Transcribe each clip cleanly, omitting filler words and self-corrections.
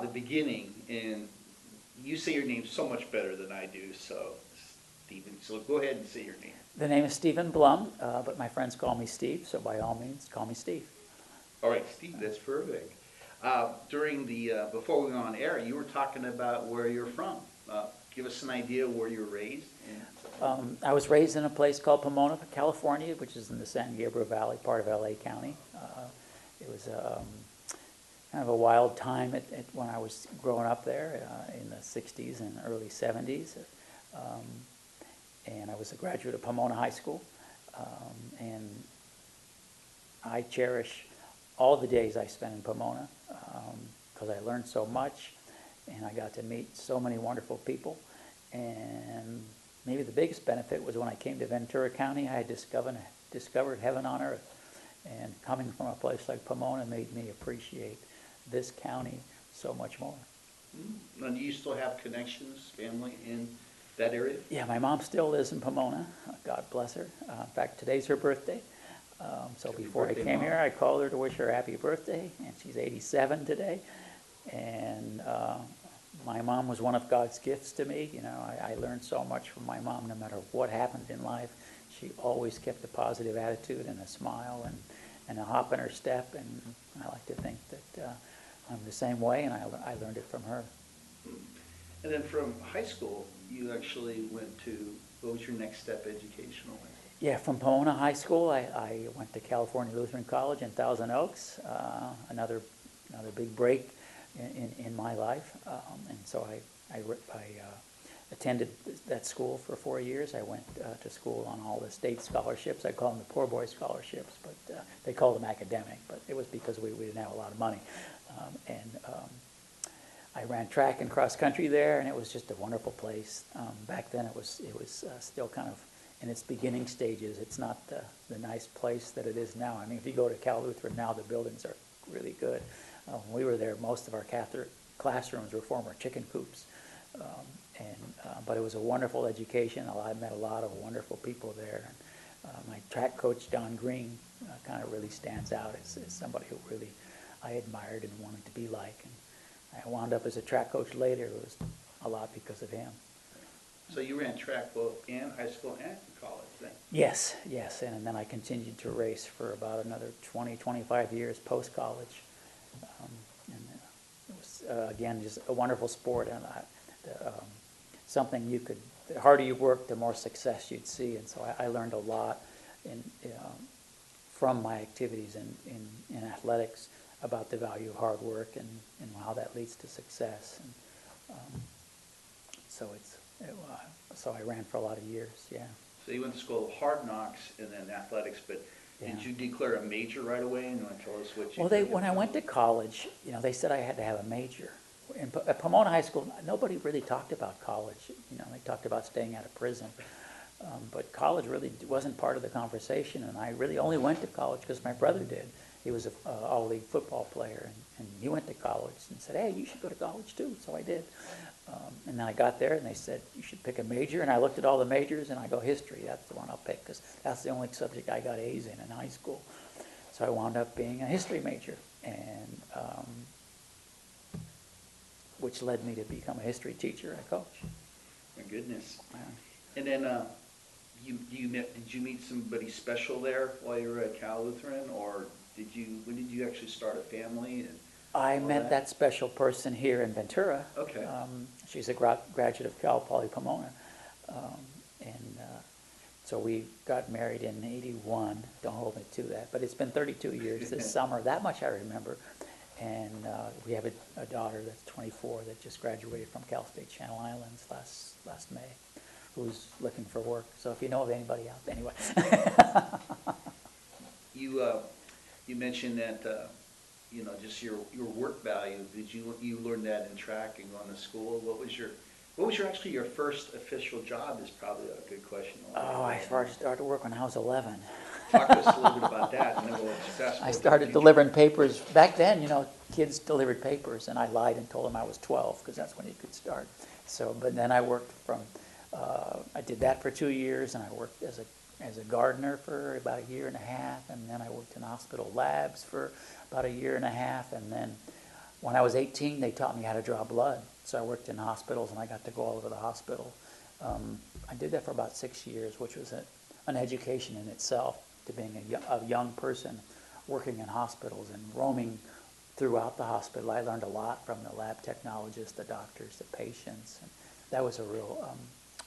the beginning, and you say your name so much better than I do, so Stephen, so go ahead and say your name. The name is Stephen Blum, but my friends call me Steve, so by all means, call me Steve. All right, Steve, that's perfect. During the, before we went on air, you were talking about where you're from. Give us an idea where you were raised. I was raised in a place called Pomona, California, which is in the San Gabriel Valley, part of LA County. It was kind of a wild time when I was growing up there in the 60s and early 70s. And I was a graduate of Pomona High School. And I cherish all the days I spent in Pomona because I learned so much and I got to meet so many wonderful people. And maybe the biggest benefit was when I came to Ventura County, I had discovered heaven on earth. And coming from a place like Pomona made me appreciate this county so much more. And do you still have connections, family in that area? Yeah, my mom still lives in Pomona. God bless her. In fact, today's her birthday. So Happy before birthday, I came Mom. here, I called her to wish her a happy birthday, and she's 87 today. And my mom was one of God's gifts to me. You know, I learned so much from my mom. No matter what happened in life, she always kept a positive attitude and a smile and a hop in her step. And I like to think that I'm the same way, and I learned it from her. And then from high school, you actually went to, what was your next step educationally? Yeah, from Pomona High School, I went to California Lutheran College in Thousand Oaks, another big break in my life. And so I attended that school for 4 years. I went to school on all the state scholarships. I call them the poor boy scholarships, but they call them academic, but it was because we didn't have a lot of money. I ran track and cross country there, and it was just a wonderful place. Back then it was still kind of in its beginning stages. It's not the nice place that it is now. I mean, if you go to Cal Lutheran now, the buildings are really good. When we were there, most of our Catholic classrooms were former chicken coops. But it was a wonderful education. I met a lot of wonderful people there. My track coach, Don Green, kind of really stands out as somebody who really I admired and wanted to be like. And I wound up as a track coach later. It was a lot because of him. So you ran track both in high school and college then? Yes, and then I continued to race for about another 20, 25 years post-college. It was, again, just a wonderful sport, and something the harder you work, the more success you'd see. And so I learned a lot from my activities in athletics about the value of hard work and how that leads to success. And so I ran for a lot of years, yeah. So you went to school of hard knocks and then athletics, but Yeah. did you declare a major right away? And you want to tell us what you Well, when I went to college, they said I had to have a major. At Pomona High School, nobody really talked about college. They talked about staying out of prison. But college really wasn't part of the conversation, and I really only went to college because my brother did. He was an all-league football player, and he went to college and said, hey, you should go to college too. So I did. And then I got there, and they said, you should pick a major. And I looked at all the majors, and I go, history. That's the one I'll pick because that's the only subject I got A's in high school. So I wound up being a history major, and which led me to become a history teacher and a coach. My goodness. And then did you meet somebody special there while you were at Cal Lutheran, or when did you actually start a family? And I met that special person here in Ventura. Okay. She's a graduate of Cal Poly Pomona. So we got married in '81. Don't hold me to that. But it's been 32 years this summer. That much I remember. And we have a daughter that's 24 that just graduated from Cal State Channel Islands last May, who's looking for work. So if you know of anybody out there, anyway. You mentioned that just your work value. Did you learn that in track and going to school? What was your first official job? Is probably a good question. I started work when I was 11. Talk to us a little bit about that, and then we'll fast forward. I started delivering papers. Back then, kids delivered papers, and I lied and told them I was 12 because that's when you could start. But then I worked I did that for 2 years, and I worked as a gardener for about a year and a half, and then I worked in hospital labs for about a year and a half, and then When I was 18, they taught me how to draw blood. So I worked in hospitals, and I got to go all over the hospital. I did that for about 6 years, which was an education in itself, to being a young person working in hospitals and roaming throughout the hospital. I learned a lot from the lab technologists, the doctors, the patients. And that was a real,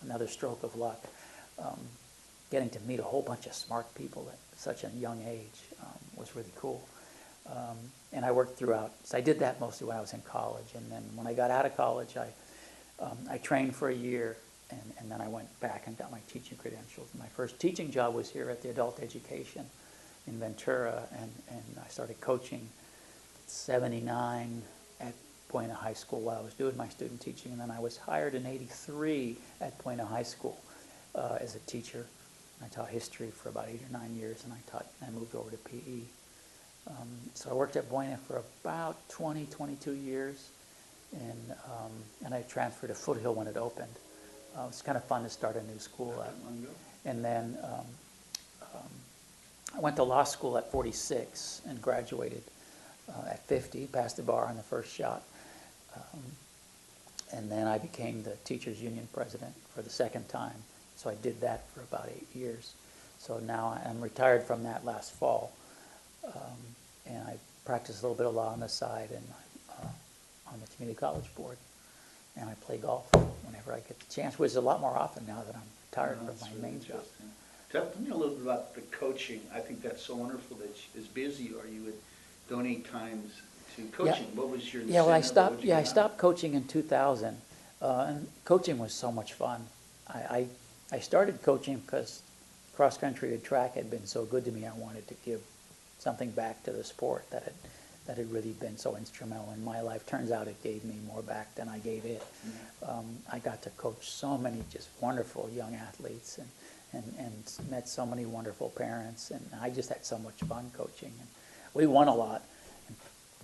another stroke of luck. Getting to meet a whole bunch of smart people at such a young age was really cool. And I worked throughout, so I did that mostly when I was in college. And then when I got out of college, I trained for a year, and then I went back and got my teaching credentials. My first teaching job was here at the adult education in Ventura, and I started coaching 79 at Buena High School while I was doing my student teaching, and then I was hired in 83 at Buena High School as a teacher. I taught history for about 8 or 9 years, and I moved over to PE. So I worked at Buena for about 22 years, and I transferred to Foothill when it opened. It was kind of fun to start a new school. And then I went to law school at 46 and graduated at 50, passed the bar on the first shot. And then I became the teachers union president for the second time. So I did that for about 8 years. So now I'm retired from that last fall. And I practice a little bit of law on the side, and on the community college board. And I play golf whenever I get the chance, which is a lot more often now that I'm retired from my main job. Tell me a little bit about the coaching. I think that's so wonderful that as busy you are, you would donate times to coaching. Yeah. What was your incentive? Well, I stopped coaching in 2000, and coaching was so much fun. I started coaching because cross country and track had been so good to me. I wanted to give something back to the sport that had really been so instrumental in my life. Turns out it gave me more back than I gave it. I got to coach so many just wonderful young athletes, and met so many wonderful parents, and I just had so much fun coaching. And we won a lot.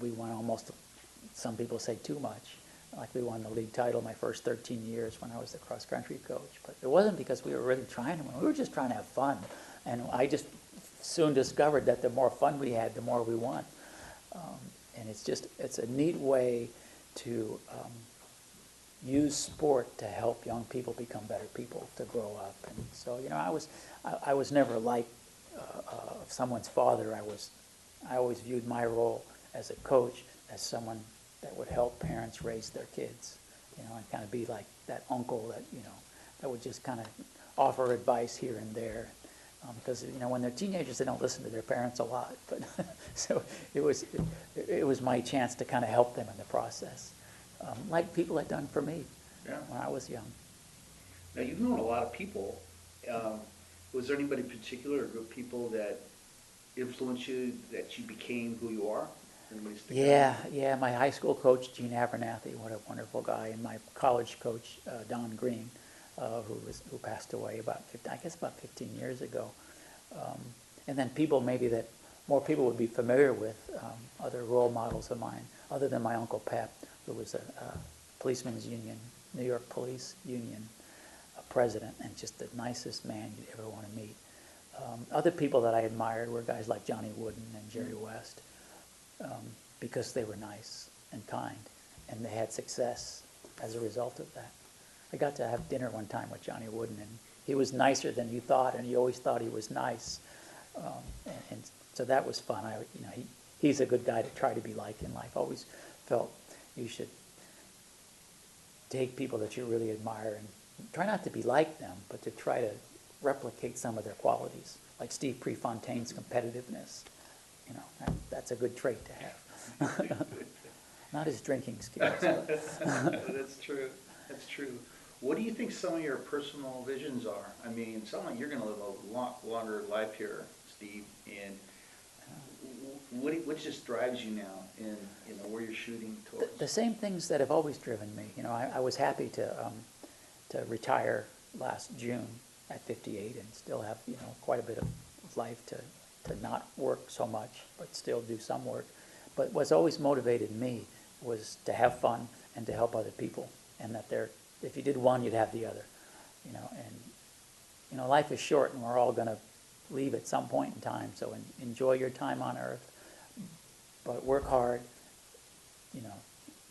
We won almost, some people say too much. Like we won the league title my first 13 years when I was the cross country coach. But it wasn't because we were really trying to win. We were just trying to have fun. And I just soon discovered that the more fun we had, the more we won. And it's a neat way to use sport to help young people become better people, to grow up. And so, I was never like someone's father. I always viewed my role as a coach as someone that would help parents raise their kids, and kind of be like that uncle that would just kind of offer advice here and there. Because when they're teenagers, they don't listen to their parents a lot. But so it was my chance to kind of help them in the process, like people had done for me when I was young. Now you've known a lot of people. Was there anybody in particular, or group of people that influenced you, that you became who you are? Yeah. My high school coach, Gene Abernathy, what a wonderful guy, and my college coach, Don Green. Who passed away about 15 years ago. And then people maybe that more people would be familiar with, other role models of mine, other than my Uncle Pep, who was a policeman's union, New York Police Union president, and just the nicest man you'd ever want to meet. Other people that I admired were guys like Johnny Wooden and Jerry West, because they were nice and kind, and they had success as a result of that. I got to have dinner one time with Johnny Wooden, and he was nicer than you thought, and you always thought he was nice. And so that was fun. He's a good guy to try to be like in life. I always felt you should take people that you really admire and try not to be like them, but to try to replicate some of their qualities, like Steve Prefontaine's competitiveness. That's a good trait to have. Not his drinking skills. That's true. That's true. What do you think some of your personal visions are? I mean, it sounds like you're going to live a lot longer life here, Steve. And what just drives you now in where you're shooting towards? The same things that have always driven me. I was happy to retire last June at 58 and still have quite a bit of life to not work so much, but still do some work. But what's always motivated me was to have fun and to help other people, and that if you did one, you'd have the other, and life is short, and we're all going to leave at some point in time. So enjoy your time on Earth, but work hard, you know,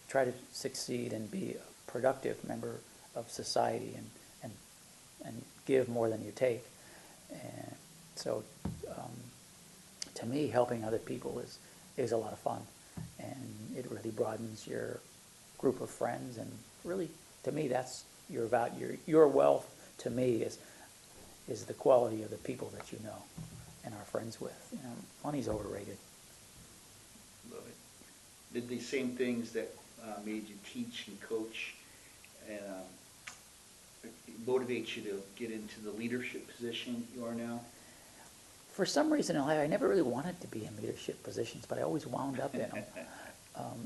try to succeed and be a productive member of society and give more than you take. And so, to me, helping other people is a lot of fun, and it really broadens your group of friends. And really, to me, that's your value. Your wealth, to me, is the quality of the people that you know and are friends with. You know, money's overrated. Love it. Did the same things that made you teach and coach and motivate you to get into the leadership position you are now? For some reason in life, I never really wanted to be in leadership positions, but I always wound up in them.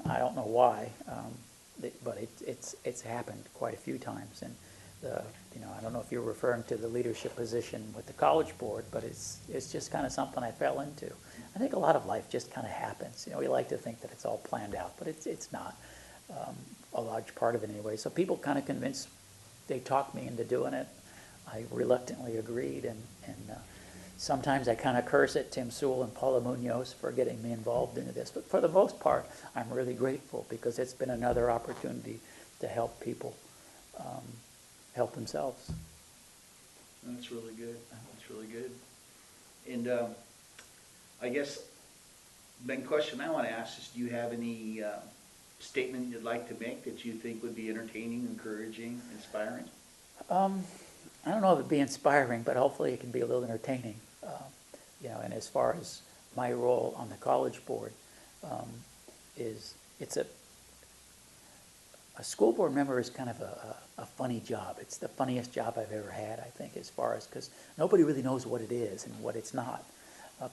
I don't know why, but it's happened quite a few times. And I don't know if you're referring to the leadership position with the College Board, but it's just kind of something I fell into. I think a lot of life just kind of happens. You know, we like to think that it's all planned out, but it's not. A large part of it anyway. So people kind of convinced, they talked me into doing it. I reluctantly agreed, and sometimes I kind of curse at Tim Sewell and Paula Munoz for getting me involved into this. But for the most part, I'm really grateful, because it's been another opportunity to help people help themselves. That's really good. That's really good. And I guess the main question I want to ask is, do you have any statement you'd like to make that you think would be entertaining, encouraging, inspiring? I don't know if it'd be inspiring, but hopefully it can be a little entertaining. And as far as my role on the College Board, it's a school board member is kind of a funny job. It's the funniest job I've ever had, I think, as far as, because nobody really knows what it is and what it's not.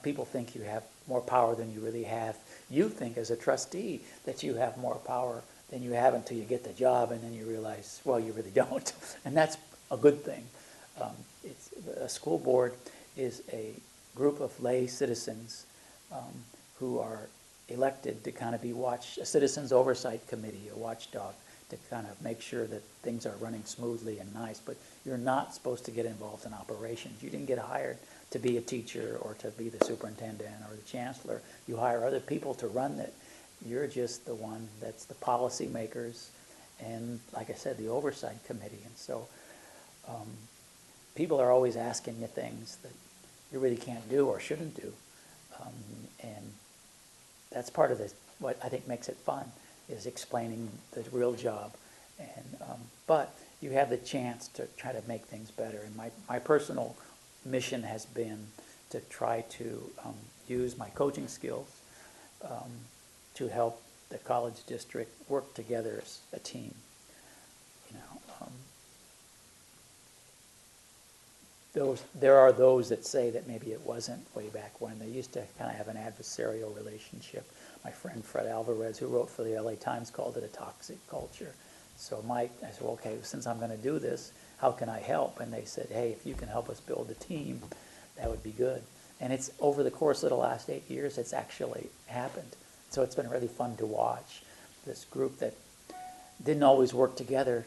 People think you have more power than you really have. You think as a trustee that you have more power than you have until you get the job, and then you realize, well, you really don't. And that's a good thing. A school board is a group of lay citizens who are elected to kind of be a citizens oversight committee, a watchdog, to kind of make sure that things are running smoothly and nice. But you're not supposed to get involved in operations. You didn't get hired to be a teacher or to be the superintendent or the chancellor. You hire other people to run it. You're just the one that's the policy makers and, like I said, the oversight committee. And so people are always asking you things that you really can't do or shouldn't do. And that's part of what I think makes it fun, is explaining the real job. And but you have the chance to try to make things better. And my personal mission has been to try to use my coaching skills to help the college district work together as a team. There are those that say that maybe it wasn't way back when. They used to kind of have an adversarial relationship. My friend Fred Alvarez, who wrote for the LA Times, called it a toxic culture. So I said, well, okay, since I'm going to do this, how can I help? And they said, hey, if you can help us build a team, that would be good. And it's over the course of the last 8 years, it's actually happened. So it's been really fun to watch. This group that didn't always work together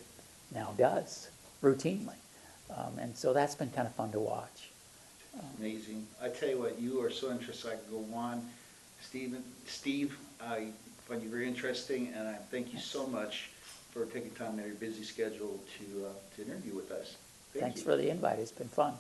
now does, routinely. And so that's been kind of fun to watch. Amazing. I tell you what, you are so interesting. I could go on. Steve, I find you very interesting, and I thank you so much for taking time out of your busy schedule to interview with us. Thanks for the invite. It's been fun.